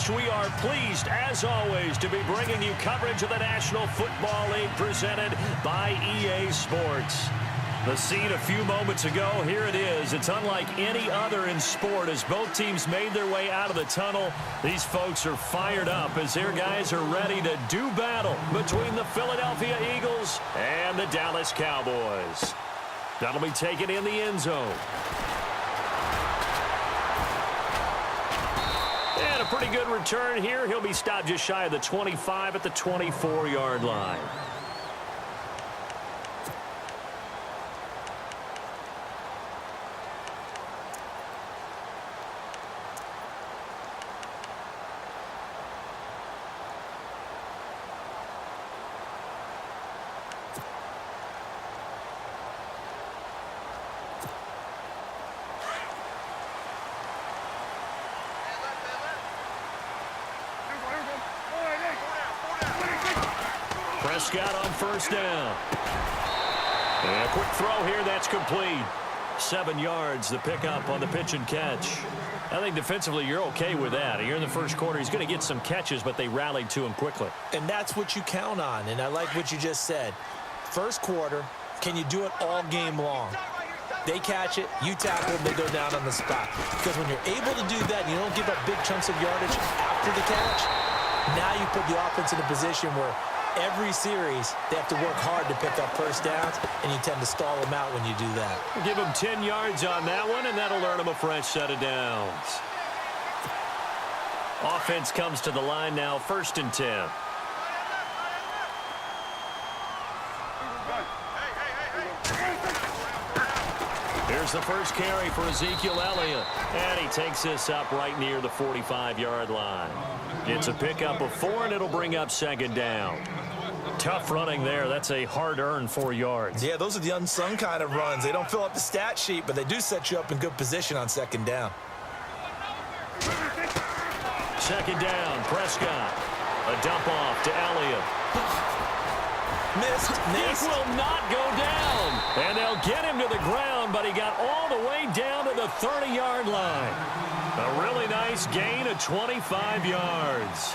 much. We are pleased, as always, to be bringing you coverage of the National Football League presented by EA Sports. The scene a few moments ago, here it is. It's unlike any other in sport as both teams made their way out of the tunnel. These folks are fired up as their guys are ready to do battle between the Philadelphia Eagles and the Dallas Cowboys. That'll be taken in the end zone. And a pretty good return here. He'll be stopped just shy of the 25 at the 24-yard line. Prescott on first down. And a quick throw here, that's complete. 7 yards, the pickup on the pitch and catch. I think defensively you're okay with that. Here in the first quarter, he's going to get some catches, but they rallied to him quickly. And that's what you count on, and I like what you just said. First quarter, can you do it all game long? They catch it, you tackle them, they go down on the spot. Because when you're able to do that, you don't give up big chunks of yardage after the catch, now you put the offense in a position where every series, they have to work hard to pick up first downs, and you tend to stall them out when you do that. Give them 10 yards on that one, and that'll earn them a fresh set of downs. Offense comes to the line now, 1st and 10. Here's the first carry for Ezekiel Elliott, and he takes this up right near the 45-yard line. It's a pickup of 4, and it'll bring up 2nd down. Tough running there. That's a hard-earned 4 yards. Yeah, those are the unsung kind of runs. They don't fill up the stat sheet, but they do set you up in good position on 2nd down. 2nd down, Prescott. A dump off to Elliott. Missed. It will not go down. And they'll get him to the ground, but he got all the way down to the 30-yard line. A really nice gain of 25 yards.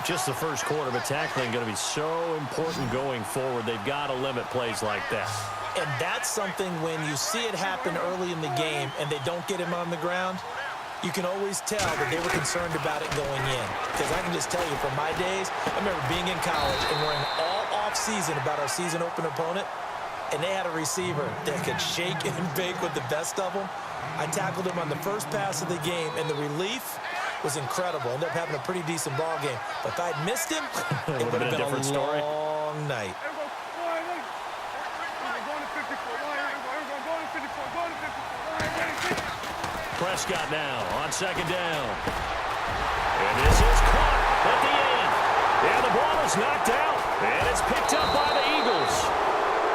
Just the first quarter, but tackling going to be so important going forward. They've got to limit plays like that. And that's something when you see it happen early in the game and they don't get him on the ground, you can always tell that they were concerned about it going in. Because I can just tell you from my days, I remember being in college and worrying all off-season about our season open opponent, and they had a receiver that could shake and bake with the best of them. I tackled him on the first pass of the game, and the relief was incredible. Ended up having a pretty decent ball game. But if I'd missed him, it would have been a long night. Prescott now on 2nd down. And this is caught at the 8. And the ball is knocked out. And it's picked up by the Eagles.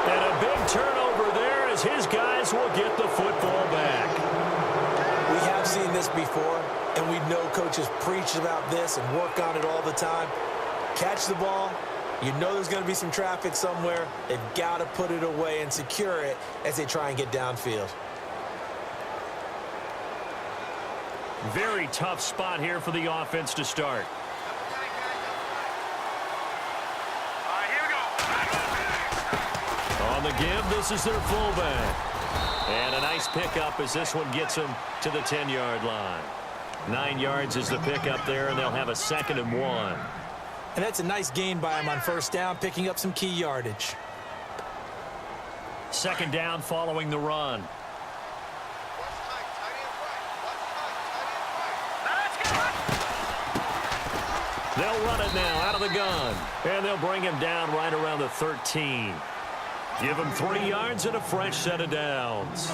And a big turnover there as his guys will get the football back. We have seen this before, and we know coaches preach about this and work on it all the time. Catch the ball. You know there's going to be some traffic somewhere. They've got to put it away and secure it as they try and get downfield. Very tough spot here for the offense to start. On the give, this is their fullback. And a nice pickup as this one gets them to the 10-yard line. 9 yards is the pickup there, and they'll have a 2nd and 1. And that's a nice gain by him on first down, picking up some key yardage. 2nd down following the run. They'll run it now out of the gun. And they'll bring him down right around the 13. Give him 3 yards and a fresh set of downs.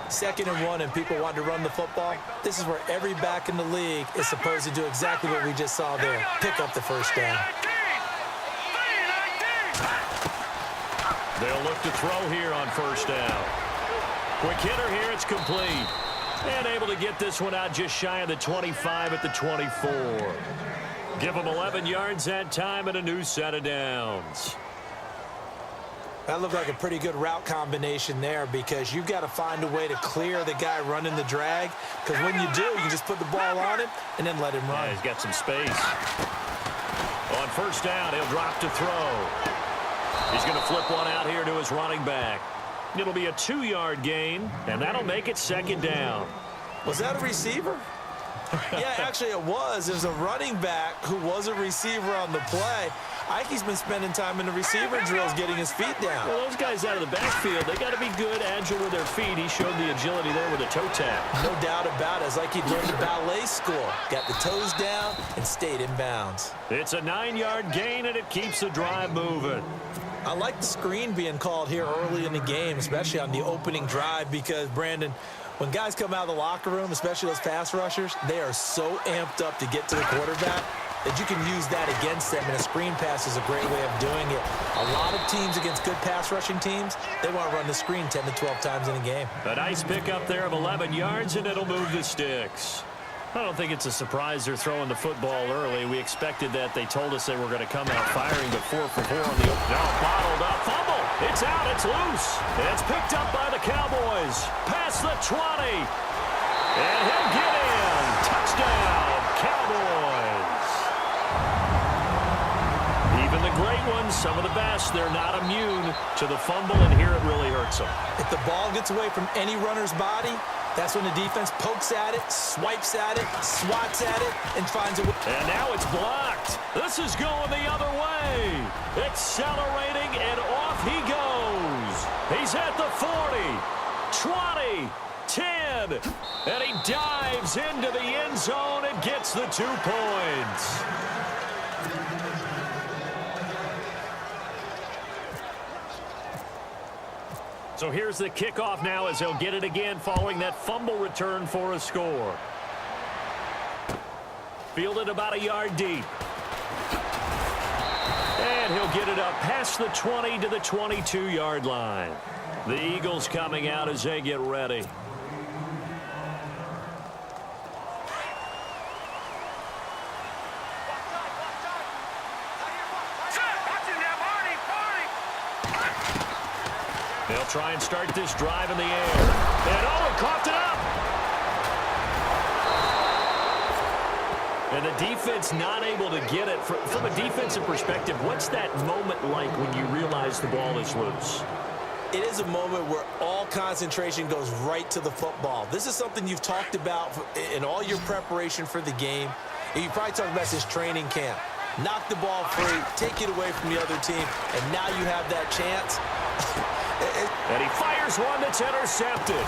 2nd and 1, and people want to run the football. This is where every back in the league is supposed to do exactly what we just saw there. Pick up the first down. They'll look to throw here on first down. Quick hitter here, it's complete. And able to get this one out just shy of the 25 at the 24. Give them 11 yards that time and a new set of downs. That looked like a pretty good route combination there because you've got to find a way to clear the guy running the drag, because when you do, you can just put the ball on him and then let him run. Yeah, he's got some space. On first down, he'll drop to throw. He's going to flip one out here to his running back. It'll be a 2-yard gain, and that'll make it second down. Was that a receiver? Yeah, actually it was. It was a running back who was a receiver on the play. Ike's been spending time in the receiver drills getting his feet down. Well, those guys out of the backfield, they got to be good, agile with their feet. He showed the agility there with a toe tap. No doubt about it. It's like he learned the ballet school. Got the toes down and stayed in bounds. It's a 9-yard gain, and it keeps the drive moving. I like the screen being called here early in the game, especially on the opening drive, because, Brandon, when guys come out of the locker room, especially those pass rushers, they are so amped up to get to the quarterback that you can use that against them, and a screen pass is a great way of doing it. A lot of teams against good pass rushing teams, they want to run the screen 10 to 12 times in a game. A nice pickup there of 11 yards, and it'll move the sticks. I don't think it's a surprise they're throwing the football early. We expected that. They told us they were going to come out firing, but 4 for 4 on the open. No, bottled up. Fumble. It's out. It's loose. It's picked up by the Cowboys. Past the 20. And he'll get in. Touchdown, Cowboys. Even the great ones, some of the best, they're not immune to the fumble, and here it really hurts them. If the ball gets away from any runner's body, that's when the defense pokes at it, swipes at it, swats at it, and finds a way. And now it's blocked. This is going the other way. Accelerating, and off he goes. He's at the 40, 20, 10, and he dives into the end zone and gets the 2 points. So here's the kickoff now as he'll get it again following that fumble return for a score. Fielded about a yard deep. And he'll get it up past the 20 to the 22-yard line. The Eagles coming out as they get ready. They'll try and start this drive in the air. And oh, he coughed it up. And the defense not able to get it. From a defensive perspective, what's that moment like when you realize the ball is loose? It is a moment where all concentration goes right to the football. This is something you've talked about in all your preparation for the game. And you probably talked about since training camp. Knock the ball free, take it away from the other team, and now you have that chance. And he fires one that's intercepted.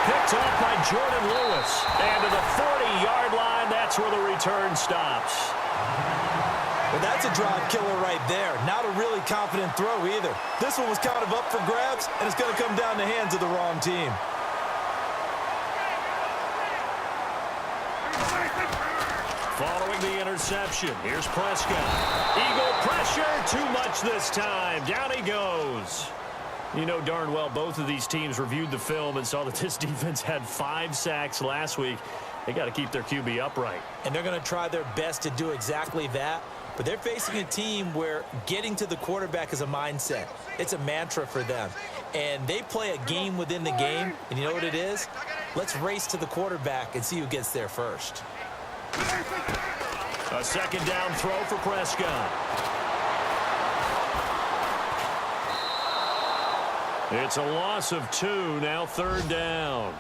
Picked off by Jordan Lewis. And to the 40-yard line, that's where the return stops. Well, that's a drive killer right there. Not a really confident throw either. This one was kind of up for grabs, and it's going to come down the hands of the wrong team. Following the interception, here's Prescott. Eagle pressure, too much this time. Down he goes. You know darn well both of these teams reviewed the film and saw that this defense had 5 sacks last week. They got to keep their QB upright. And they're going to try their best to do exactly that. But they're facing a team where getting to the quarterback is a mindset. It's a mantra for them. And they play a game within the game. And you know what it is? Let's race to the quarterback and see who gets there first. A second down throw for Prescott. It's a loss of 2, now 3rd down.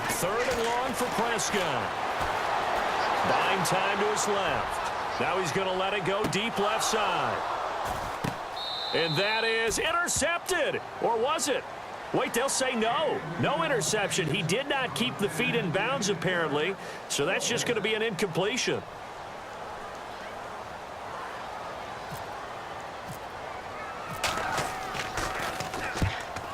Third and long for Prescott. Buying time to his left. Now he's going to let it go deep left side. And that is intercepted. Or was it? Wait, they'll say no. No interception. He did not keep the feet in bounds, apparently. So that's just going to be an incompletion.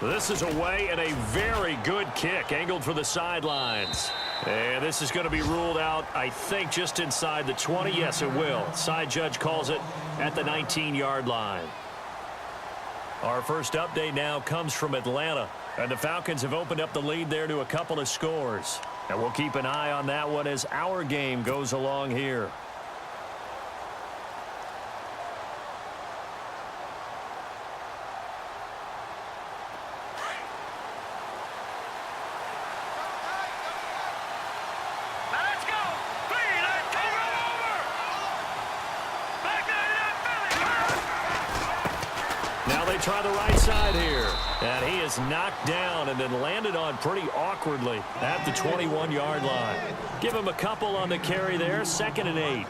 This is away and a very good kick angled for the sidelines. And this is going to be ruled out, I think, just inside the 20. Yes, it will. Side judge calls it at the 19-yard line. Our first update now comes from Atlanta. And the Falcons have opened up the lead there to a couple of scores. And we'll keep an eye on that one as our game goes along here. Try the right side here. And he is knocked down and then landed on pretty awkwardly at the 21-yard line. Give him a couple on the carry there. 2nd and 8.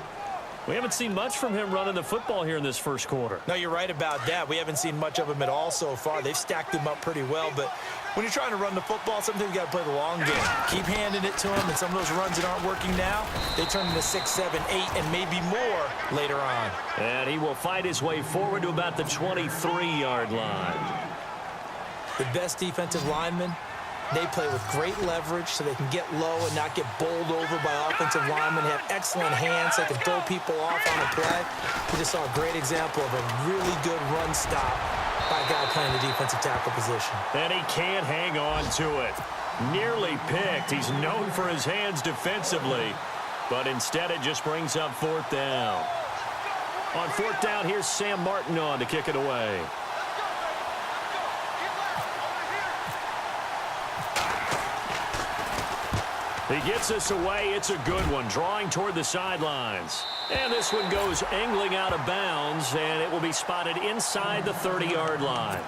We haven't seen much from him running the football here in this first quarter. No, you're right about that. We haven't seen much of him at all so far. They've stacked him up pretty well, but when you're trying to run the football, sometimes you got to play the long game. Keep handing it to him, and some of those runs that aren't working now, they turn into 6, 7, 8, and maybe more later on. And he will fight his way forward to about the 23-yard line. The best defensive linemen, they play with great leverage so they can get low and not get bowled over by offensive linemen. They have excellent hands. They can throw people off on a play. We just saw a great example of a really good run stop by a guy playing the defensive tackle position. And he can't hang on to it. Nearly picked. He's known for his hands defensively, but instead it just brings up 4th down. On 4th down, here's Sam Martin on to kick it away. He gets us away. It's a good one, drawing toward the sidelines. And this one goes angling out of bounds, and it will be spotted inside the 30-yard line.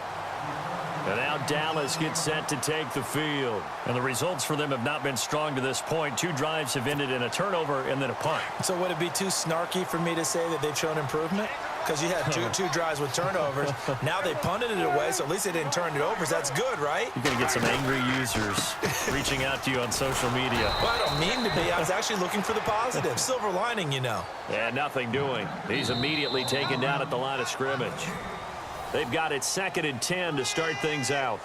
And now Dallas gets set to take the field. And the results for them have not been strong to this point. 2 drives have ended in a turnover and then a punt. So would it be too snarky for me to say that they've shown improvement? Because you had two drives with turnovers. Now they punted it away, so at least they didn't turn it over. So that's good, right? You're going to get some angry users reaching out to you on social media. Well, I don't mean to be. I was actually looking for the positive. Silver lining, you know. Yeah, nothing doing. He's immediately taken down at the line of scrimmage. They've got it 2nd and 10 to start things out.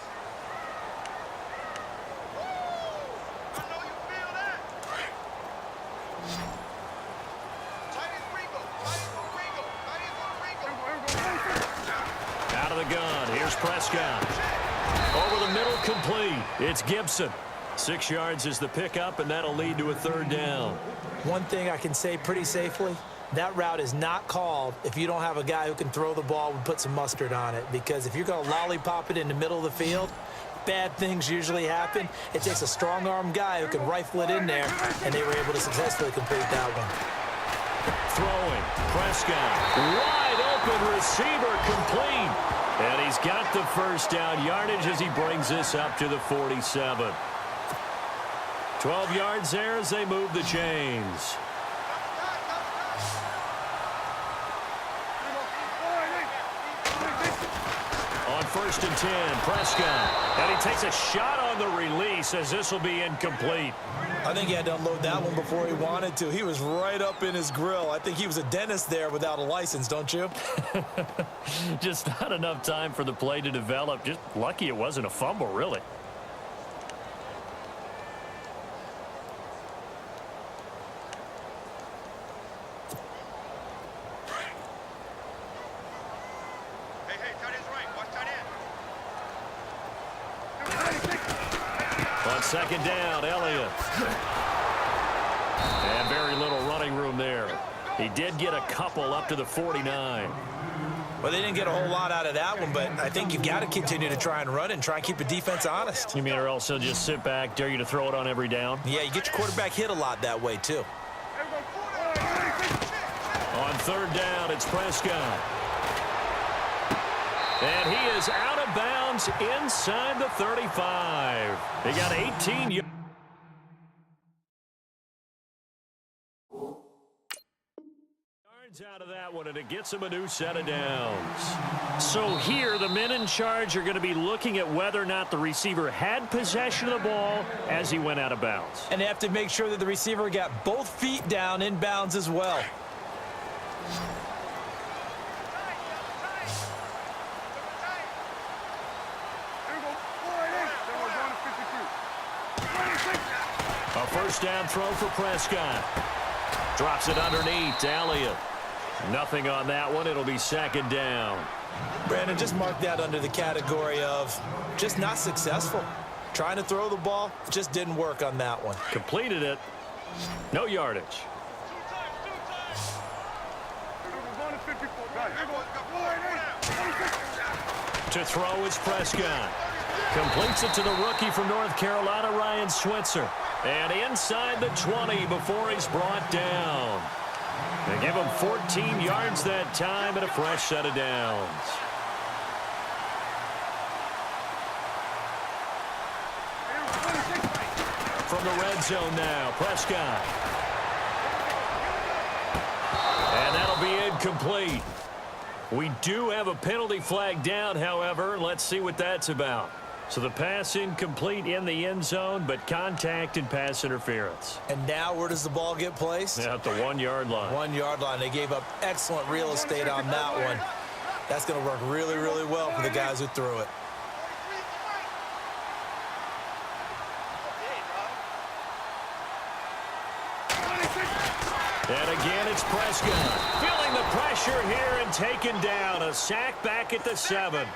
Out of the gun. Here's Prescott. Over the middle, complete. It's Gibson. 6 yards is the pickup, and that'll lead to a 3rd down. One thing I can say pretty safely, that route is not called if you don't have a guy who can throw the ball and put some mustard on it. Because if you're going to lollipop it in the middle of the field, bad things usually happen. It takes a strong-arm guy who can rifle it in there, and they were able to successfully complete that one. Throwing. Prescott. Wide open receiver, complete. And he's got the 1st down yardage as he brings this up to the 47. 12 yards there as they move the chains. On 1st and 10, Prescott. And he takes a shot on the release as this will be incomplete. I think he had to unload that one before he wanted to. He was right up in his grill. I think he was a dentist there without a license, don't you? Just not enough time for the play to develop. Just lucky it wasn't a fumble, really. On 2nd down, Elliott. And very little running room there. He did get a couple up to the 49. Well, they didn't get a whole lot out of that one, but I think you've got to continue to try and run and try and keep the defense honest. You mean or else he'll just sit back, dare you to throw it on every down? Yeah, you get your quarterback hit a lot that way, too. On 3rd down, it's Prescott. And he is out of bounds inside the 35. They got 18 yards. Out of that one, and it gets him a new set of downs. So here, the men in charge are going to be looking at whether or not the receiver had possession of the ball as he went out of bounds. And they have to make sure that the receiver got both feet down in bounds as well. A first down throw for Prescott. Drops it underneath to Elliott. Nothing on that one. It'll be second down. Brandon, just mark that under the category of just not successful. Trying to throw the ball, just didn't work on that one. Completed it. No yardage. To throw is Prescott. Completes it to the rookie from North Carolina, Ryan Switzer. And inside the 20 before he's brought down. They give him 14 yards that time and a fresh set of downs. From the red zone now, Prescott. And that'll be incomplete. We do have a penalty flag down, however. Let's see what that's about. So the pass incomplete in the end zone, but contact and pass interference. And now where does the ball get placed? At the 1 yard line. 1 yard line. They gave up excellent real estate on that one. That's going to work really, really well for the guys who threw it. And again, it's Prescott. Feeling the pressure here and taken down. A sack back at the 7.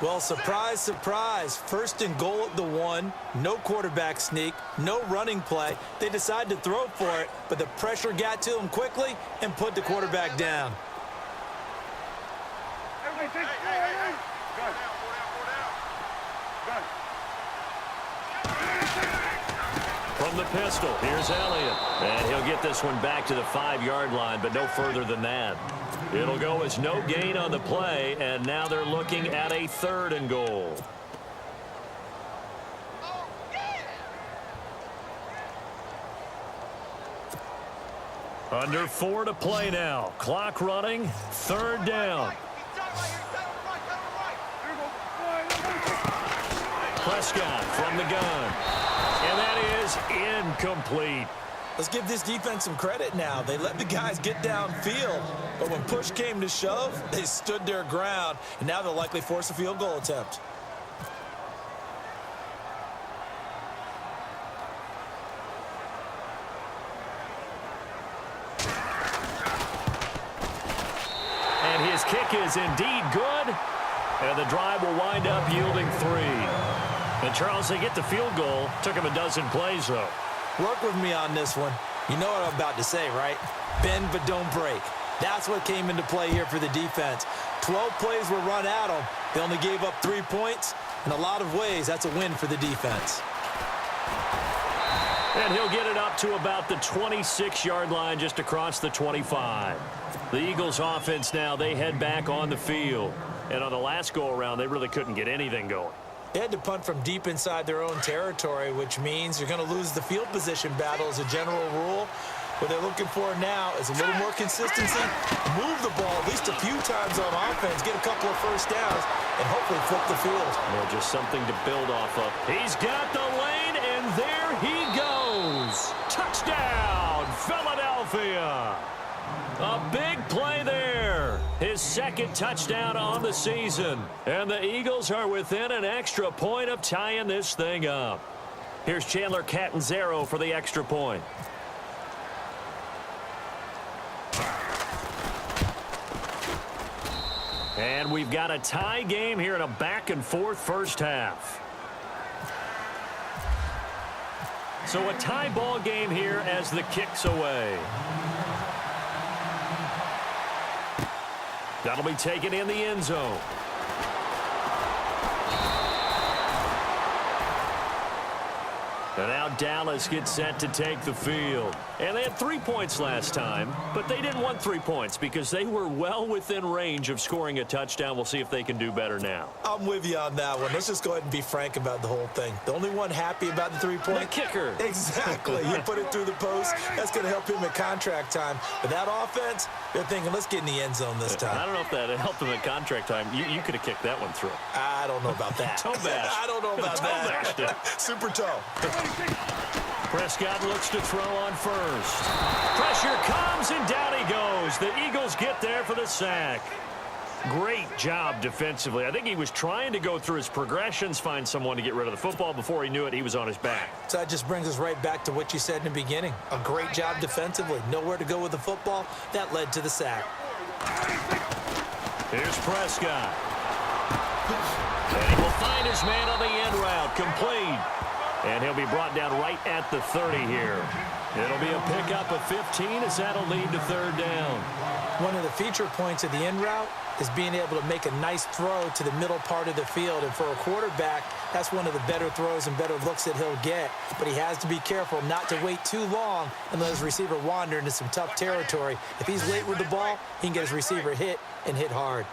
Well, surprise, surprise. First and goal at the 1. No quarterback sneak. No running play. They decide to throw for it, but the pressure got to them quickly and put the quarterback down. From the pistol, here's Elliott. And he'll get this one back to the 5 yard line, but no further than that. It'll go as no gain on the play, and now they're looking at a 3rd and goal. Under 4 to play now. Clock running, 3rd down. Prescott from the gun. And that is incomplete. Let's give this defense some credit now. They let the guys get downfield, but when push came to shove, they stood their ground, and now they'll likely force a field goal attempt. And his kick is indeed good, and the drive will wind up yielding 3. And Charles, they get the field goal. Took him a dozen plays, though. Work with me on this one. You know what I'm about to say, right? Bend but don't break. That's what came into play here for the defense. 12 plays were run at them. They only gave up 3 points. In a lot of ways, that's a win for the defense. And he'll get it up to about the 26 yard line, just across the 25. The Eagles offense now, they head back on the field. And on the last go-around, they really couldn't get anything going. They had to punt from deep inside their own territory, which means you're going to lose the field position battle as a general rule. What they're looking for now is a little more consistency, move the ball at least a few times on offense, get a couple of first downs, and hopefully flip the field. Well, just something to build off of. He's got the lane, and there he goes. Touchdown, Philadelphia. A big play there. His 2nd touchdown on the season. And the Eagles are within an extra point of tying this thing up. Here's Chandler Catanzaro for the extra point. And we've got a tie game here in a back-and-forth first half. So a tie ball game here as the kick's away. That'll be taken in the end zone. And now Dallas gets set to take the field. And they had 3 points last time, but they didn't want 3 points because they were well within range of scoring a touchdown. We'll see if they can do better now. I'm with you on that one. Let's just go ahead and be frank about the whole thing. The only one happy about the 3-point? The kicker. Exactly. You put it through the post. That's going to help him at contract time. But that offense, they're thinking, let's get in the end zone this time. I don't know if that helped him at contract time. You could have kicked that one through. I don't know about that. Toe bash. I don't know about that. Super toe. Prescott looks to throw on first. Pressure comes, and down he goes. The Eagles get there for the sack. Great job defensively. I think he was trying to go through his progressions, find someone to get rid of the football. Before he knew it, he was on his back. So that just brings us right back to what you said in the beginning. A great job defensively. Nowhere to go with the football. That led to the sack. Here's Prescott. And he will find his man on the end route. Complete. And he'll be brought down right at the 30 here. It'll be a pickup of 15 as that'll lead to third down. One of the feature points of the end route is being able to make a nice throw to the middle part of the field. And for a quarterback, that's one of the better throws and better looks that he'll get. But he has to be careful not to wait too long and let his receiver wander into some tough territory. If he's late with the ball, he can get his receiver hit and hit hard.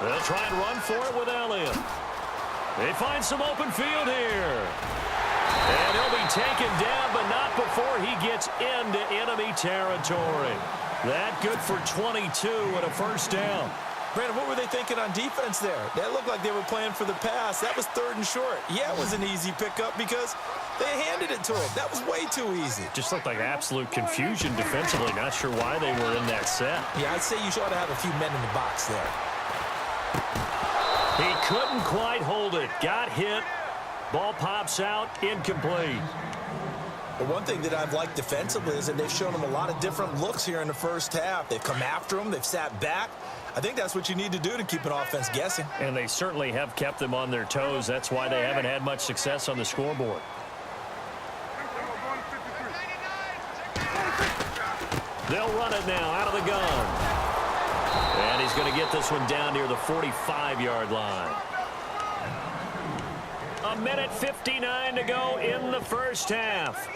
They'll try and run for it with Elliott. They find some open field here. And he'll be taken down, but not before he gets into enemy territory. That good for 22 and a first down. Brandon, what were they thinking on defense there? That looked like they were playing for the pass. That was 3rd and short. Yeah, it was an easy pickup because they handed it to him. That was way too easy. Just looked like absolute confusion defensively. Not sure why they were in that set. Yeah, I'd say you ought to have a few men in the box there. He couldn't quite hold it. Got hit. Ball pops out. Incomplete. The one thing that I've liked defensively is that they've shown him a lot of different looks here in the first half. They've come after him. They've sat back. I think that's what you need to do to keep an offense guessing. And they certainly have kept them on their toes. That's why they haven't had much success on the scoreboard. They'll run it now out of the gun. And he's going to get this one down near the 45-yard line. 1:59 to go in the first half.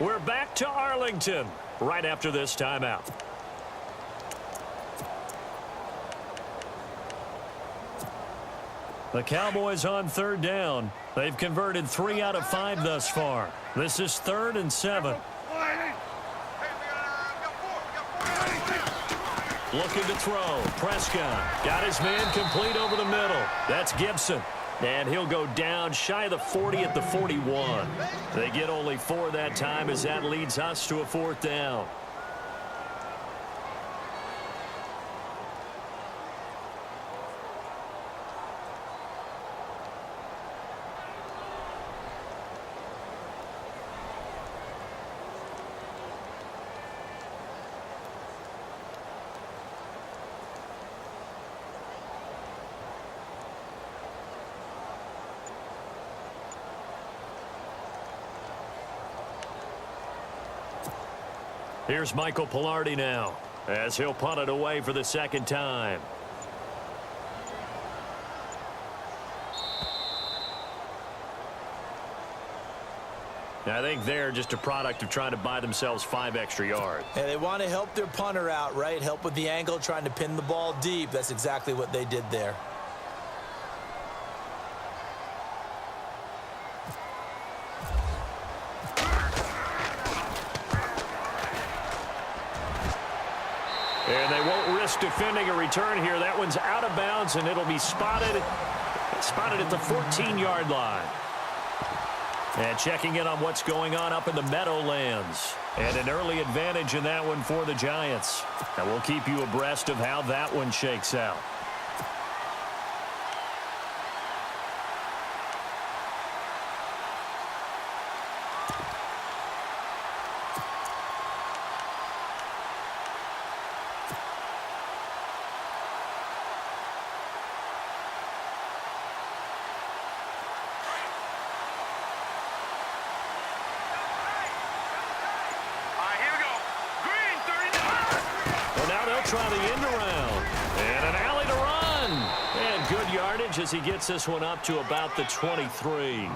We're back to Arlington right after this timeout. The Cowboys on third down. They've converted 3 out of 5 thus far. This is 3rd and 7. Looking to throw. Prescott got his man complete over the middle. That's Gibson. And he'll go down shy of the 40 at the 41. They get only 4 that time as that leads us to a 4th down. Here's Michael Pilardi now as he'll punt it away for the 2nd time. I think they're just a product of trying to buy themselves 5 extra yards. And they want to help their punter out, right? Help with the angle, trying to pin the ball deep. That's exactly what they did there. And they won't risk defending a return here. That one's out of bounds, and it'll be spotted at the 14-yard line. And checking in on what's going on up in the Meadowlands. And an early advantage in that one for the Giants. And we'll keep you abreast of how that one shakes out. Try the end around. And an alley to run. And good yardage as he gets this one up to about the 23.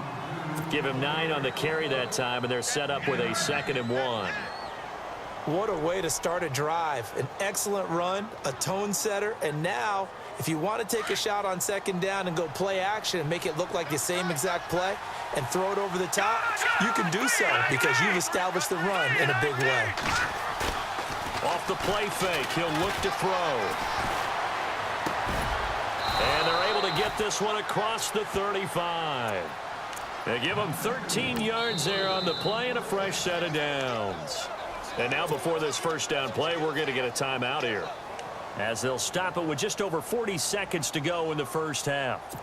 Give him 9 on the carry that time, and they're set up with a 2nd and 1. What a way to start a drive. An excellent run, a tone setter, and now if you want to take a shot on 2nd down and go play action and make it look like the same exact play and throw it over the top, you can do so because you've established the run in a big way. Off the play fake, he'll look to throw. get this one across the 35. They give him 13 yards there on the play and a fresh set of downs. And now before this first down play, we're going to get a timeout here, as they'll stop it with just over 40 seconds to go in the first half.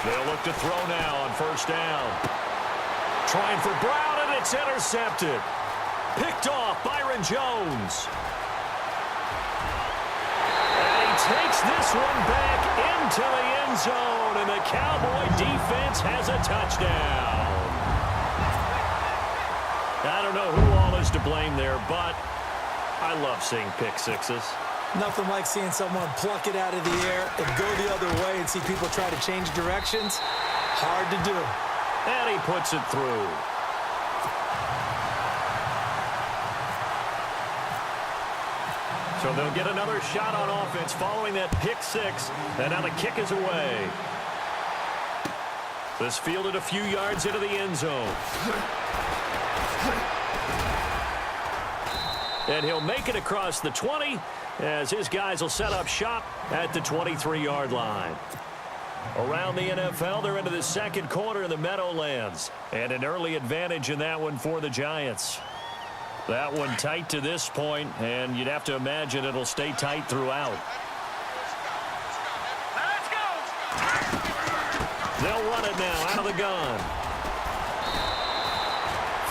They'll look to throw now on first down. Trying for Brown, and it's intercepted. Picked off Byron Jones. And he takes this one back into the end zone, and the Cowboy defense has a touchdown. I don't know who all is to blame there, but I love seeing pick sixes. Nothing like seeing someone pluck it out of the air and go the other way and see people try to change directions. Hard to do. And he puts it through. So they'll get another shot on offense following that pick six. And now the kick is away. This fielded a few yards into the end zone. And he'll make it across the 20 as his guys will set up shop at the 23-yard line. Around the NFL, they're into the second quarter in the Meadowlands. And an early advantage in that one for the Giants. That one tight to this point, and you'd have to imagine it'll stay tight throughout. They'll run it now out of the gun.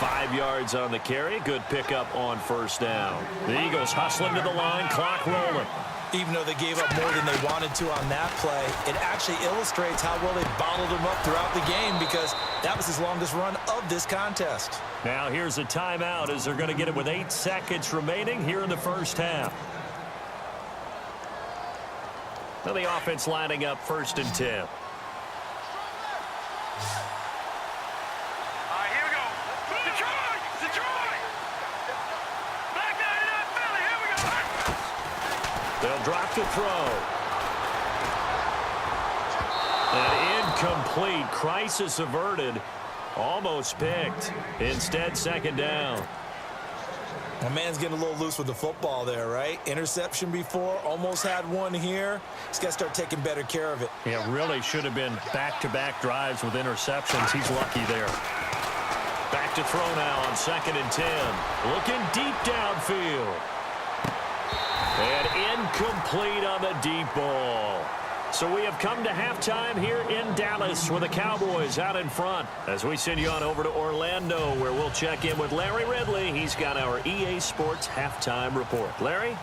5 yards on the carry. Good pickup on first down. The Eagles hustling to the line, clock rolling. Even though they gave up more than they wanted to on that play, it actually illustrates how well they bottled him up throughout the game, because that was his longest run of this contest. Now here's a timeout as they're going to get it with 8 seconds remaining here in the first half. Now the offense lining up 1st and 10. They'll drop the throw. An incomplete. Crisis averted. Almost picked. Instead, 2nd down. My man's getting a little loose with the football there, right? Interception before, almost had one here. He's got to start taking better care of it. Yeah, really should have been back-to-back drives with interceptions. He's lucky there. Back to throw now on 2nd and 10. Looking deep downfield. And incomplete on the deep ball. So we have come to halftime here in Dallas with the Cowboys out in front as we send you on over to Orlando, where we'll check in with Larry Ridley. He's got our EA Sports halftime report. Larry?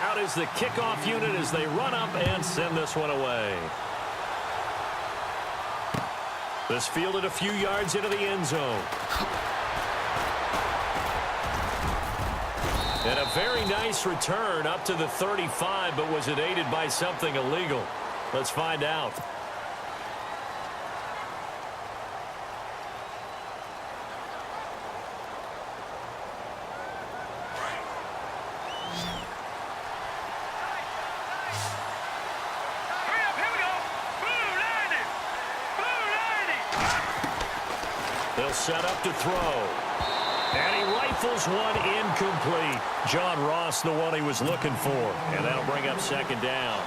Out is the kickoff unit as they run up and send this one away. This fielded a few yards into the end zone. And a very nice return up to the 35, but was it aided by something illegal? Let's find out. They'll set up to throw. And he rifles one incomplete. John Ross, the one he was looking for. And that'll bring up 2nd down.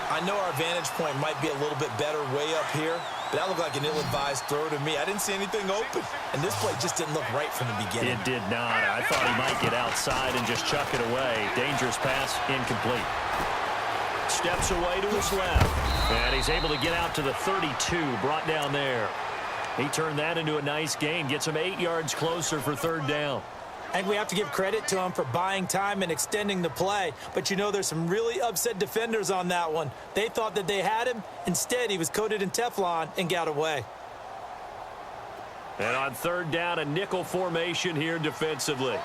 I know our vantage point might be a little bit better way up here, but that looked like an ill-advised throw to me. I didn't see anything open. And this play just didn't look right from the beginning. It did not. I thought he might get outside and just chuck it away. Dangerous pass, incomplete. Steps away to his left. And he's able to get out to the 32, brought down there. He turned that into a nice gain, gets him 8 yards closer for 3rd down. I think we have to give credit to him for buying time and extending the play. But, you know, there's some really upset defenders on that one. They thought that they had him. Instead, he was coated in Teflon and got away. And on 3rd down, a nickel formation here defensively.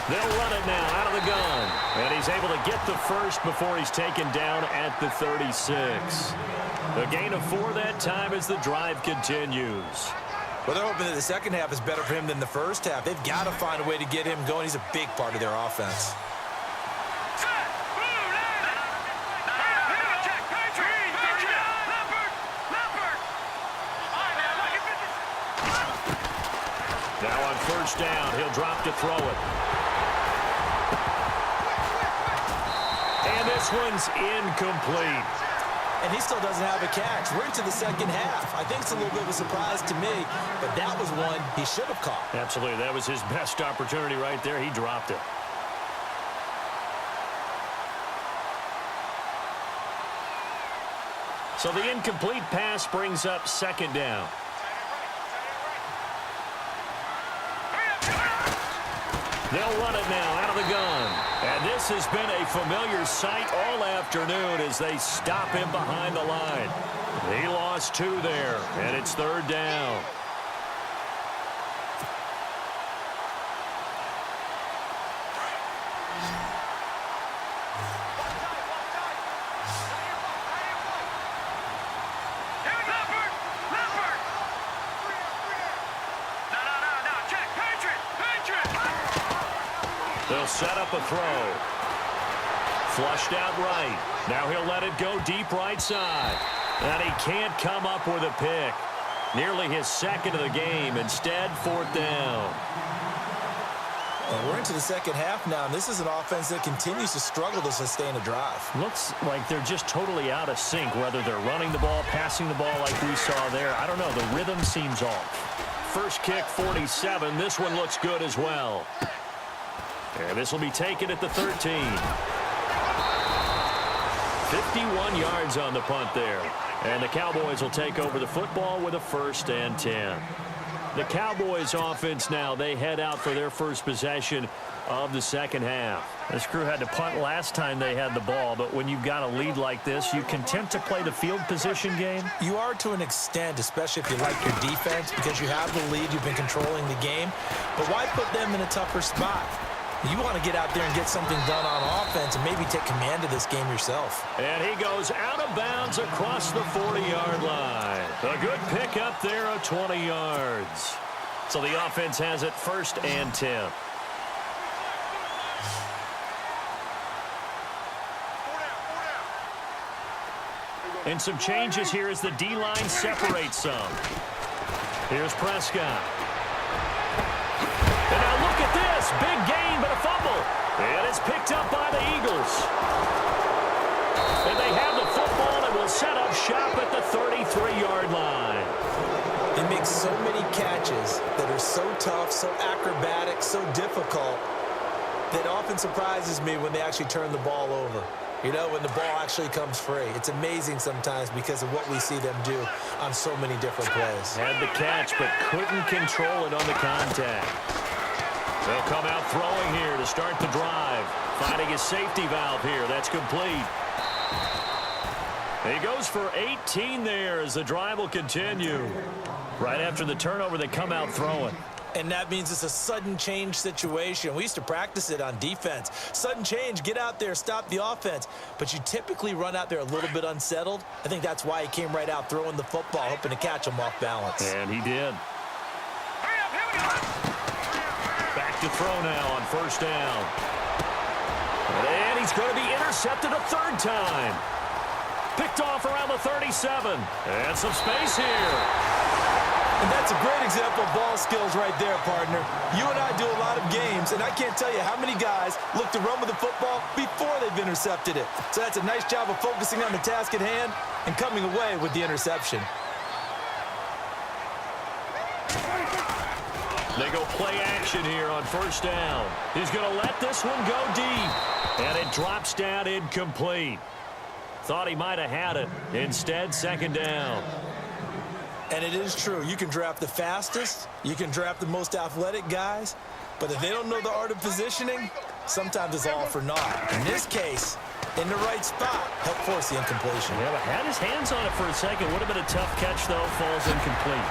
They'll run it now out of the gun. And he's able to get the first before he's taken down at the 36. A gain of 4 that time as the drive continues. Well, they're hoping that the second half is better for him than the first half. They've got to find a way to get him going. He's a big part of their offense. Now on first down, he'll drop to throw it. And this one's incomplete. And he still doesn't have a catch. We're into the second half. I think it's a little bit of a surprise to me, but that was one he should have caught. Absolutely. That was his best opportunity right there. He dropped it. So the incomplete pass brings up second down. They'll run it now out of the gun. And this has been a familiar sight all afternoon as they stop him behind the line. He lost 2 there, and it's third down. They'll set up a throw. Flushed out right. Now he'll let it go deep right side. And he can't come up with a pick. Nearly his second of the game. Instead, fourth down. And we're into the second half now, and this is an offense that continues to struggle to sustain a drive. Looks like they're just totally out of sync, whether they're running the ball, passing the ball like we saw there. I don't know. The rhythm seems off. First kick, 47. This one looks good as well. And this will be taken at the 13. 51 yards on the punt there. And the Cowboys will take over the football with a 1st and 10. The Cowboys offense now, they head out for their first possession of the second half. This crew had to punt last time they had the ball, but when you've got a lead like this, you content to play the field position game? You are to an extent, especially if you like your defense, because you have the lead, you've been controlling the game. But why put them in a tougher spot? You want to get out there and get something done on offense and maybe take command of this game yourself. And he goes out of bounds across the 40-yard line. A good pick up there of 20 yards. So the offense has it 1st and 10. And some changes here as the D-line separates some. Here's Prescott. And now look at this. Big gain, but a fumble. And it's picked up by the Eagles. And they have the football and will set up shop at the 33-yard line. They make so many catches that are so tough, so acrobatic, so difficult, that often surprises me when they actually turn the ball over. You know, when the ball actually comes free. It's amazing sometimes because of what we see them do on so many different plays. Had the catch, but couldn't control it on the contact. They'll come out throwing here to start the drive. Finding his safety valve here. That's complete. He goes for 18 there as the drive will continue. Right after the turnover, they come out throwing. And that means it's a sudden change situation. We used to practice it on defense. Sudden change, get out there, stop the offense. But you typically run out there a little bit unsettled. I think that's why he came right out throwing the football, hoping to catch him off balance. And he did. Back to throw now on first down. And he's going to be intercepted a third time. Picked off around the 37. And some space here. And that's a great example of ball skills right there, partner. You and I do a lot of games, and I can't tell you how many guys look to run with the football before they've intercepted it. So that's a nice job of focusing on the task at hand and coming away with the interception. They go play action here on first down. He's going to let this one go deep. And it drops down incomplete. Thought he might have had it. Instead, second down. And it is true. You can draft the fastest. You can draft the most athletic guys. But if they don't know the art of positioning, sometimes it's all for naught. In this case, in the right spot, help force the incompletion. Yeah, but had his hands on it for a second. Would have been a tough catch, though. Falls incomplete.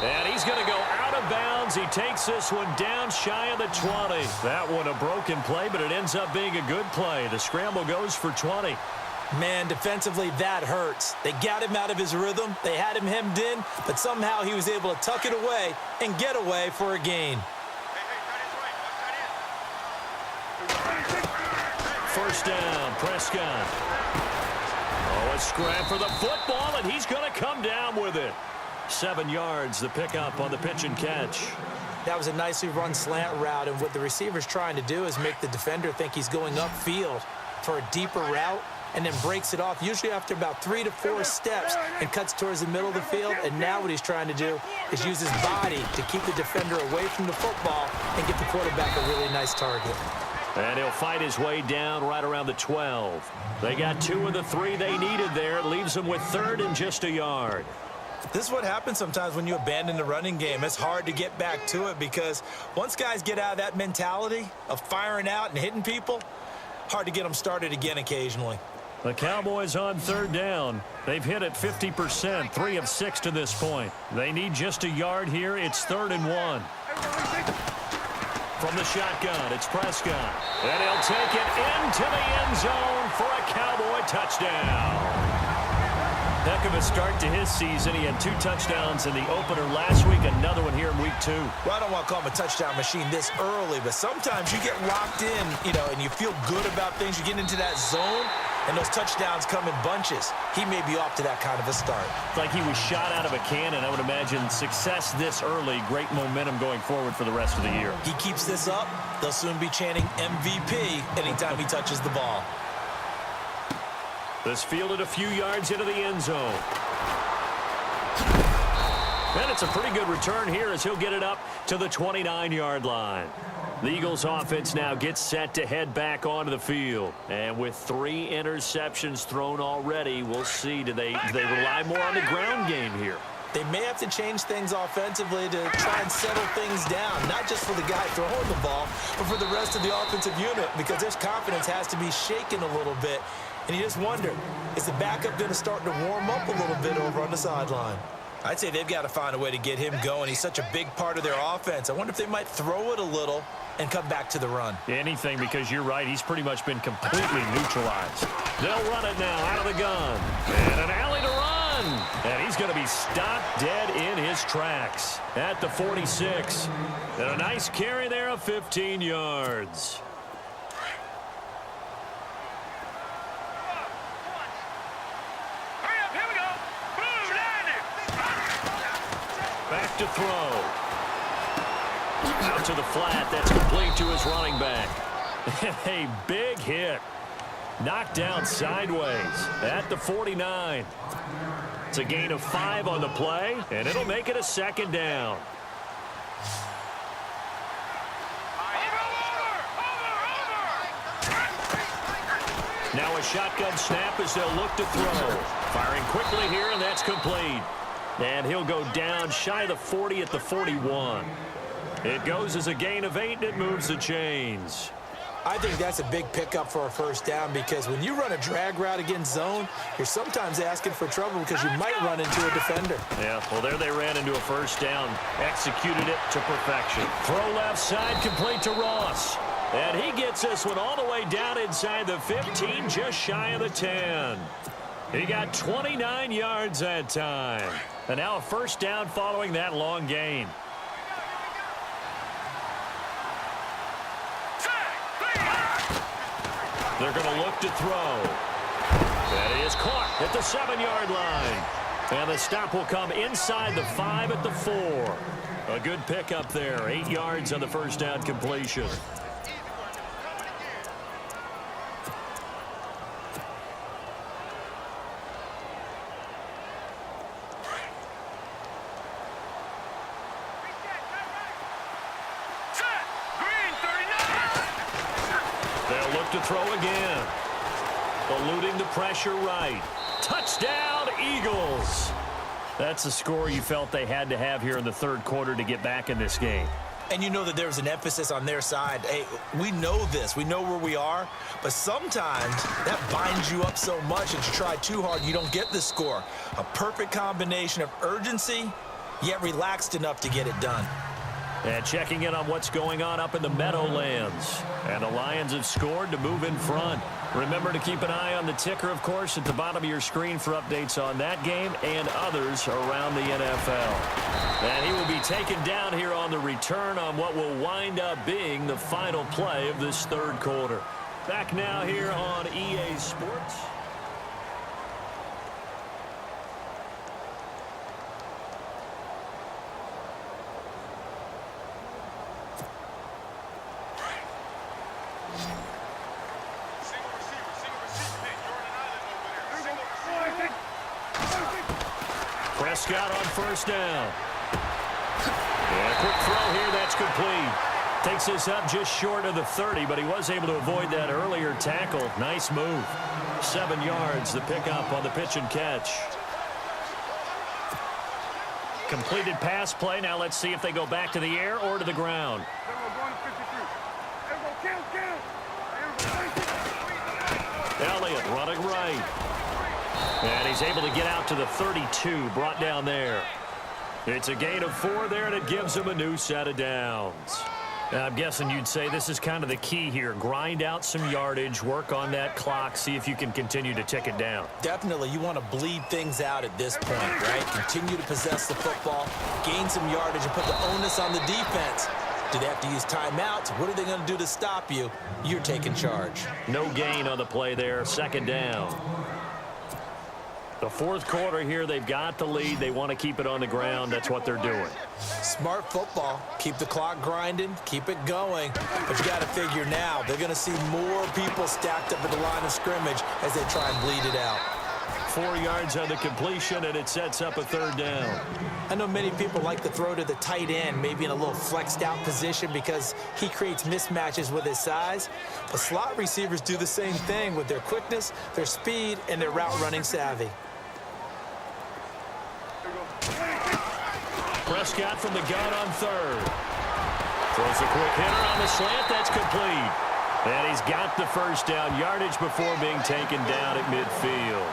And he's going to go out of bounds. He takes this one down shy of the 20. That one a broken play, but it ends up being a good play. The scramble goes for 20. Man, defensively, that hurts. They got him out of his rhythm. They had him hemmed in, but somehow he was able to tuck it away and get away for a gain. First down, Prescott. Oh, a scrap for the football, and he's going to come down with it. 7 yards, the pickup on the pitch and catch. That was a nicely run slant route, and what the receiver's trying to do is make the defender think he's going upfield for a deeper route, and then breaks it off, usually after about 3 to 4 steps, and cuts towards the middle of the field. And now what he's trying to do is use his body to keep the defender away from the football and get the quarterback a really nice target. And he'll fight his way down right around the 12. They got 2 of the 3 they needed there. It leaves them with 3rd and just a yard. This is what happens sometimes when you abandon the running game. It's hard to get back to it because once guys get out of that mentality of firing out and hitting people, hard to get them started again occasionally. The Cowboys on 3rd down. They've hit it 50%, 3 of 6 to this point. They need just a yard here. It's 3rd and 1. From the shotgun, it's Prescott. And he'll take it into the end zone for a Cowboy touchdown. Heck of a start to his season. He had 2 touchdowns in the opener last week, another one here in week 2. Well, I don't want to call him a touchdown machine this early, but sometimes you get locked in, and you feel good about things. You get into that zone, and those touchdowns come in bunches. He may be off to that kind of a start. It's like he was shot out of a cannon. I would imagine success this early, great momentum going forward for the rest of the year. He keeps this up, they'll soon be chanting MVP anytime he touches the ball. This fielded a few yards into the end zone. And it's a pretty good return here as he'll get it up to the 29-yard line. The Eagles offense now gets set to head back onto the field. And with 3 interceptions thrown already, we'll see. Do they rely more on the ground game here? They may have to change things offensively to try and settle things down, not just for the guy throwing the ball, but for the rest of the offensive unit, because their confidence has to be shaken a little bit. And you just wonder, is the backup going to start to warm up a little bit over on the sideline? I'd say they've got to find a way to get him going. He's such a big part of their offense. I wonder if they might throw it a little and come back to the run. Anything, because you're right. He's pretty much been completely neutralized. They'll run it now out of the gun. And an alley to run. And he's going to be stopped dead in his tracks at the 46. And a nice carry there of 15 yards. Back to throw. Out to the flat. That's complete to his running back. A big hit. Knocked down sideways at the 49. It's a gain of 5 on the play, and it'll make it a 2nd down. Now a shotgun snap as they'll look to throw. Firing quickly here, and that's complete. And he'll go down shy of the 40 at the 41. It goes as a gain of 8, and it moves the chains. I think that's a big pickup for a 1st down, because when you run a drag route against zone, you're sometimes asking for trouble because you might run into a defender. Yeah, well, there they ran into a 1st down. Executed it to perfection. Throw left side, complete to Ross. And he gets this one all the way down inside the 15, just shy of the 10. He got 29 yards that time. And now a 1st down following that long gain. They're going to look to throw. That is caught at the 7-yard line. And the stop will come inside the 5 at the 4. A good pickup there. 8 yards on the 1st down completion. To throw again. Eluding the pressure right. Touchdown, Eagles. That's the score you felt they had to have here in the 3rd quarter to get back in this game. And you know that there was an emphasis on their side. Hey, we know this. We know where we are. But sometimes that binds you up so much that you try too hard, you don't get the score. A perfect combination of urgency, yet relaxed enough to get it done. And checking in on what's going on up in the Meadowlands. And the Lions have scored to move in front. Remember to keep an eye on the ticker, of course, at the bottom of your screen for updates on that game and others around the NFL. And he will be taken down here on the return on what will wind up being the final play of this 3rd quarter. Back now here on EA Sports. Prescott on first down. And a quick throw here, that's complete. Takes this up just short of the 30, but he was able to avoid that earlier tackle. Nice move. 7 yards, the pickup on the pitch and catch. Completed pass play. Now let's see if they go back to the air or to the ground. Elliott running right. And he's able to get out to the 32, brought down there. It's a gain of 4 there, and it gives him a new set of downs. I'm guessing you'd say this is kind of the key here. Grind out some yardage, work on that clock, see if you can continue to tick it down. Definitely, you want to bleed things out at this point, right? Continue to possess the football, gain some yardage, and put the onus on the defense. Do they have to use timeouts? What are they going to do to stop you? You're taking charge. No gain on the play there, second down. The fourth quarter here, they've got the lead. They want to keep it on the ground. That's what they're doing. Smart football. Keep the clock grinding. Keep it going. But you got to figure now, they're going to see more people stacked up at the line of scrimmage as they try and bleed it out. 4 yards on the completion, and it sets up a third down. I know many people like to throw to the tight end, maybe in a little flexed out position because he creates mismatches with his size. But slot receivers do the same thing with their quickness, their speed, and their route running savvy. Prescott from the gun on third. Throws a quick hitter on the slant. That's complete. And he's got the first down yardage before being taken down at midfield.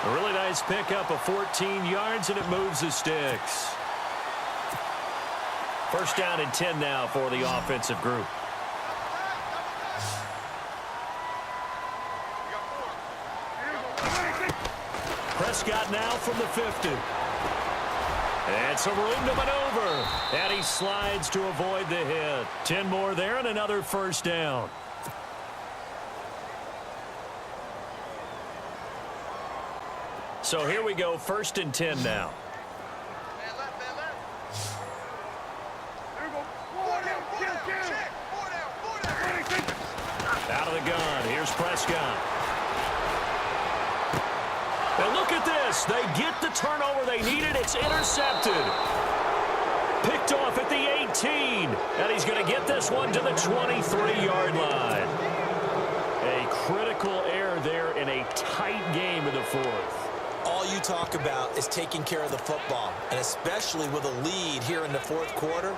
A really nice pickup of 14 yards, and it moves the sticks. First down and 10 now for the offensive group. Prescott now from the 50. And some room to maneuver. And he slides to avoid the hit. 10 more there and another first down. So here we go, first and 10 now. Out of the gun, here's Prescott. And look at this. They get the turnover they needed. It's intercepted. Picked off at the 18. And he's going to get this one to the 23-yard line. A critical error there in a tight game in the fourth. All you talk about is taking care of the football, and especially with a lead here in the fourth quarter,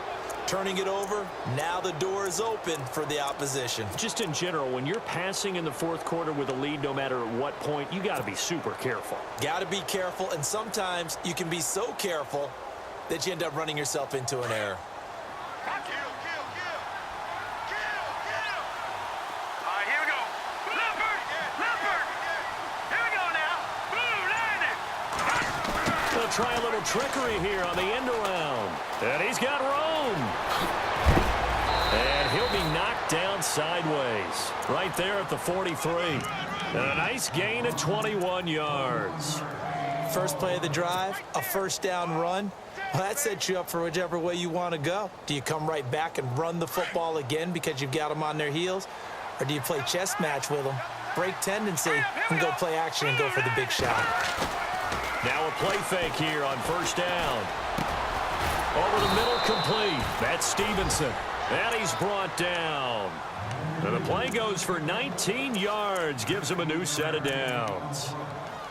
turning it over, now the door is open for the opposition. Just in general, when you're passing in the fourth quarter with a lead, no matter at what point, you got to be super careful. Got to be careful, and sometimes you can be so careful that you end up running yourself into an error. Try a little trickery here on the end around. And he's got room. And he'll be knocked down sideways. Right there at the 43. And a nice gain of 21 yards. First play of the drive, a first down run. Well, that sets you up for whichever way you want to go. Do you come right back and run the football again because you've got them on their heels? Or do you play chess match with them, break tendency, and go play action and go for the big shot? Now a play fake here on first down. Over the middle, complete. That's Stevenson. And he's brought down. And the play goes for 19 yards. Gives him a new set of downs.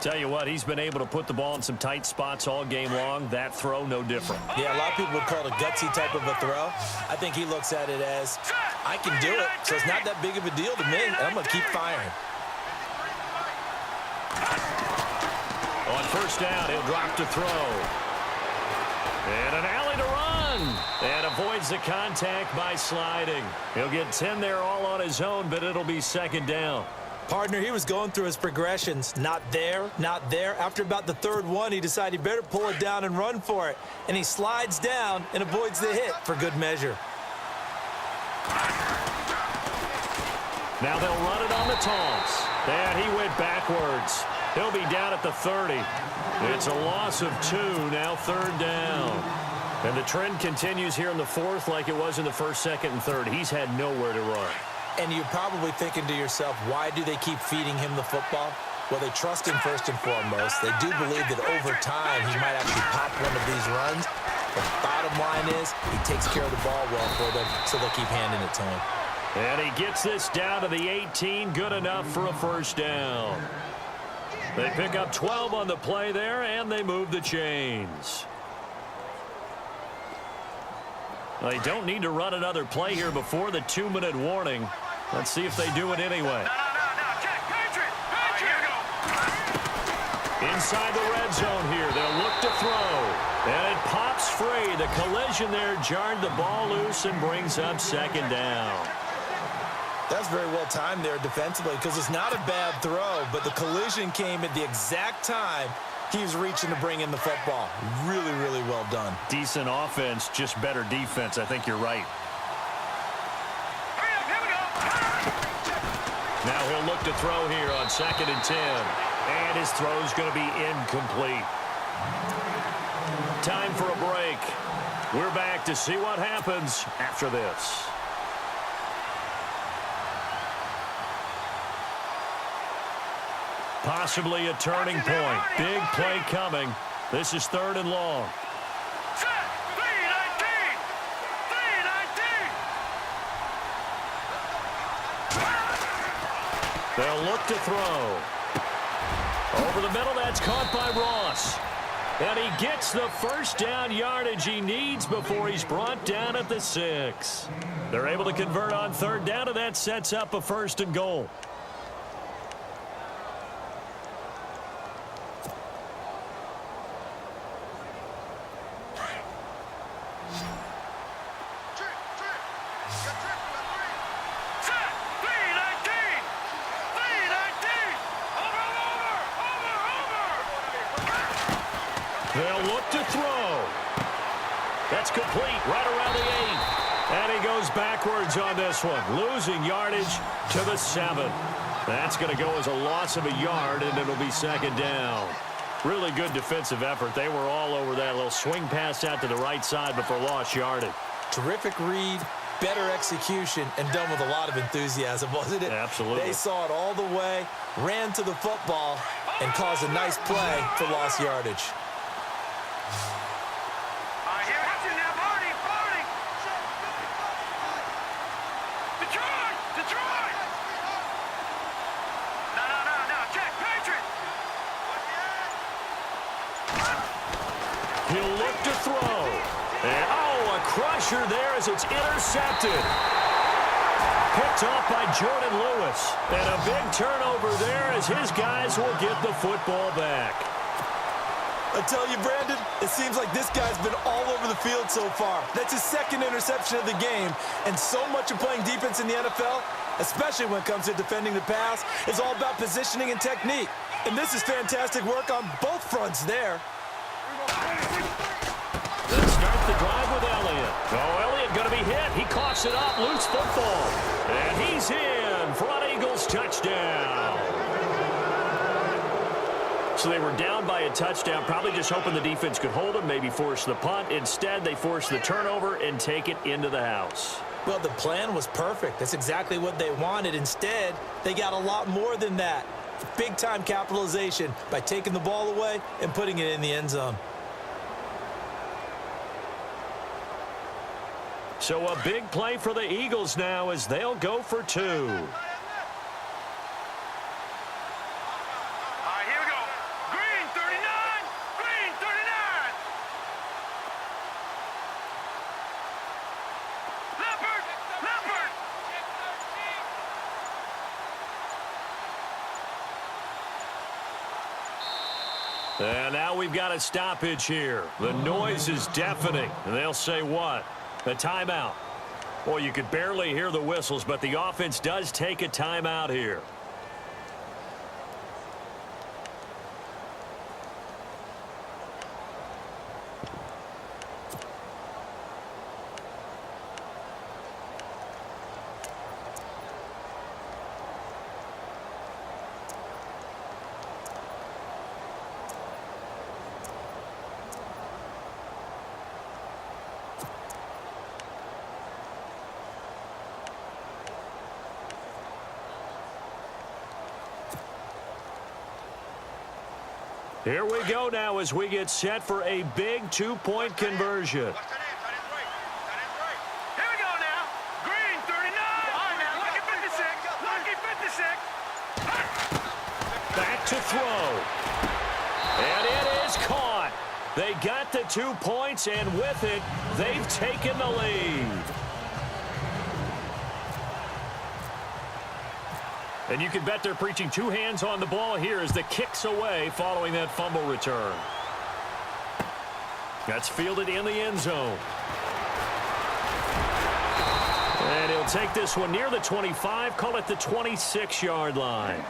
Tell you what, he's been able to put the ball in some tight spots all game long. That throw, no different. Yeah, a lot of people would call it a gutsy type of a throw. I think he looks at it as, I can do it, so it's not that big of a deal to me, and I'm going to keep firing. On first down, he'll drop to throw. And an alley to run. And avoids the contact by sliding. He'll get 10 there all on his own, but it'll be second down. Partner, he was going through his progressions. Not there, not there. After about the third one, he decided he better pull it down and run for it. And he slides down and avoids the hit for good measure. Now they'll run it on the toss. And he went backwards. He'll be down at the 30. It's a loss of 2, now third down. And the trend continues here in the fourth like it was in the first, second, and third. He's had nowhere to run. And you're probably thinking to yourself, why do they keep feeding him the football? Well, they trust him first and foremost. They do believe that over time he might actually pop one of these runs. But the bottom line is he takes care of the ball well for them, so they'll keep handing it to him. And he gets this down to the 18, good enough for a first down. They pick up 12 on the play there, and they move the chains. They don't need to run another play here before the 2-minute warning. Let's see if they do it anyway. Inside the red zone here, they'll look to throw. And it pops free. The collision there jarred the ball loose and brings up second down. That's very well timed there defensively because it's not a bad throw, but the collision came at the exact time he was reaching to bring in the football. Really, really well done. Decent offense, just better defense. I think you're right. Now he'll look to throw here on 2nd and 10. And his throw's going to be incomplete. Time for a break. We're back to see what happens after this. Possibly a turning point. Big play coming. This is 3rd and long. They'll look to throw. Over the middle, that's caught by Ross. And he gets the first down yardage he needs before he's brought down at the 6. They're able to convert on 3rd down, and that sets up a 1st and goal. They'll look to throw. That's complete right around the 8. And he goes backwards on this one, losing yardage to the 7. That's going to go as a loss of a yard, and it'll be 2nd down. Really good defensive effort. They were all over that little swing pass out to the right side before lost yardage. Terrific read, better execution, and done with a lot of enthusiasm, wasn't it? Absolutely. They saw it all the way, ran to the football, and caused a nice play for lost yardage. He'll look to throw. And, a crusher there as it's intercepted. Picked off by Jordan Lewis. And a big turnover there as his guys will get the football back. I tell you, Brandon, it seems like this guy's been all over the field so far. That's his 2nd interception of the game. And so much of playing defense in the NFL, especially when it comes to defending the pass, is all about positioning and technique. And this is fantastic work on both fronts there. Let's start the drive with Elliott. Elliott going to be hit. He coughs it up. Loose football. And he's in for an Eagles touchdown. So they were down by a touchdown, probably just hoping the defense could hold them, maybe force the punt. Instead, they force the turnover and take it into the house. Well, the plan was perfect. That's exactly what they wanted. Instead, they got a lot more than that. Big-time capitalization by taking the ball away and putting it in the end zone. So a big play for the Eagles now as they'll go for 2. All right, here we go. Green 39. Green 39. Leopard. Leopard. And now we've got a stoppage here. The noise is deafening. And they'll say what? A timeout. Well, you could barely hear the whistles, but the offense does take a timeout here. Here we go now as we get set for a big two-point conversion. Here we go now. Green 39. All right, now, lucky 56. Lucky 56. Back to throw. And it is caught. They got the 2 points, and with it, they've taken the lead. And you can bet they're preaching two hands on the ball here as the kick's away following that fumble return. That's fielded in the end zone. And he'll take this one near the 25, call it the 26-yard line.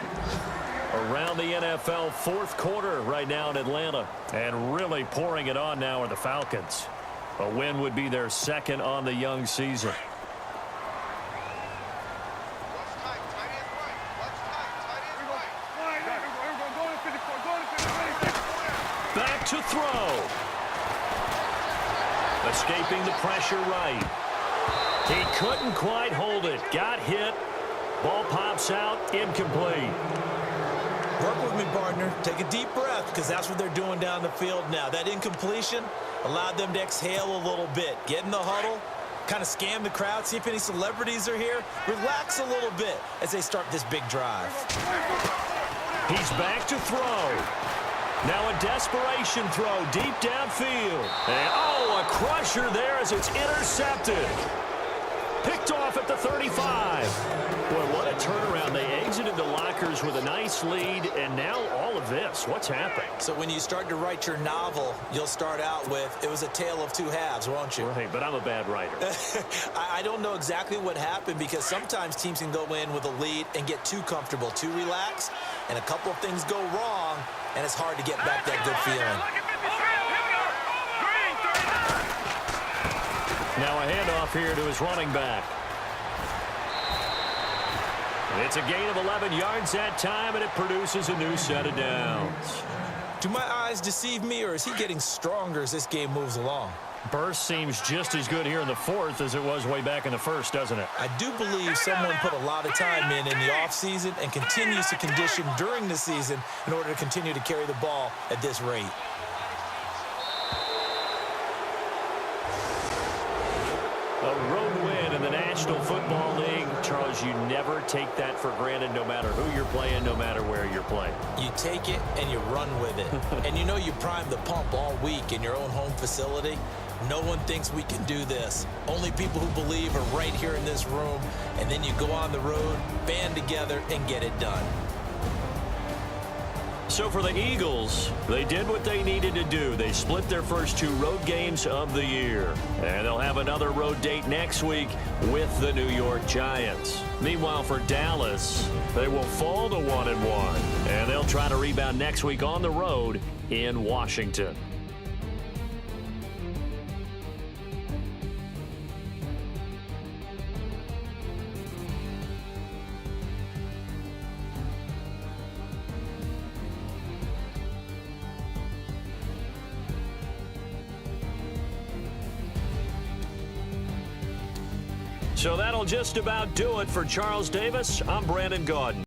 Around the NFL fourth quarter right now in Atlanta. And really pouring it on now are the Falcons. A win would be their second on the young season. Back to throw. Escaping the pressure right. He couldn't quite hold it. Got hit. Ball pops out. Incomplete. Work with me, partner. Take a deep breath because that's what they're doing down the field now. That incompletion allowed them to exhale a little bit. Get in the huddle. Kind of scan the crowd. See if any celebrities are here. Relax a little bit as they start this big drive. He's back to throw. Now a desperation throw deep downfield. And, oh, a crusher there as it's intercepted. Picked off at the 35. Boy, what a turnaround. They exited the lockers with a nice lead, and now all of this. What's happened? So when you start to write your novel, you'll start out with, it was a tale of two halves, won't you? Right, but I'm a bad writer. I don't know exactly what happened because sometimes teams can go in with a lead and get too comfortable, too relaxed, and a couple of things go wrong, and it's hard to get back that good feeling. Now a handoff here to his running back. It's a gain of 11 yards that time, and it produces a new set of downs. Do my eyes deceive me, or is he getting stronger as this game moves along? Burst seems just as good here in the fourth as it was way back in the first, doesn't it? I do believe someone put a lot of time in the offseason and continues to condition during the season in order to continue to carry the ball at this rate. A road win in the National Football League. Charles, you never take that for granted no matter who you're playing, no matter where you're playing. You take it and you run with it. And you know you prime the pump all week in your own home facility. No one thinks we can do this. Only people who believe are right here in this room. And then you go on the road, band together, and get it done. So for the Eagles, they did what they needed to do. They split their first two road games of the year. And they'll have another road date next week with the New York Giants. Meanwhile, for Dallas, they will fall to 1-1. And they'll try to rebound next week on the road in Washington. So that'll just about do it for Charles Davis. I'm Brandon Gaudin.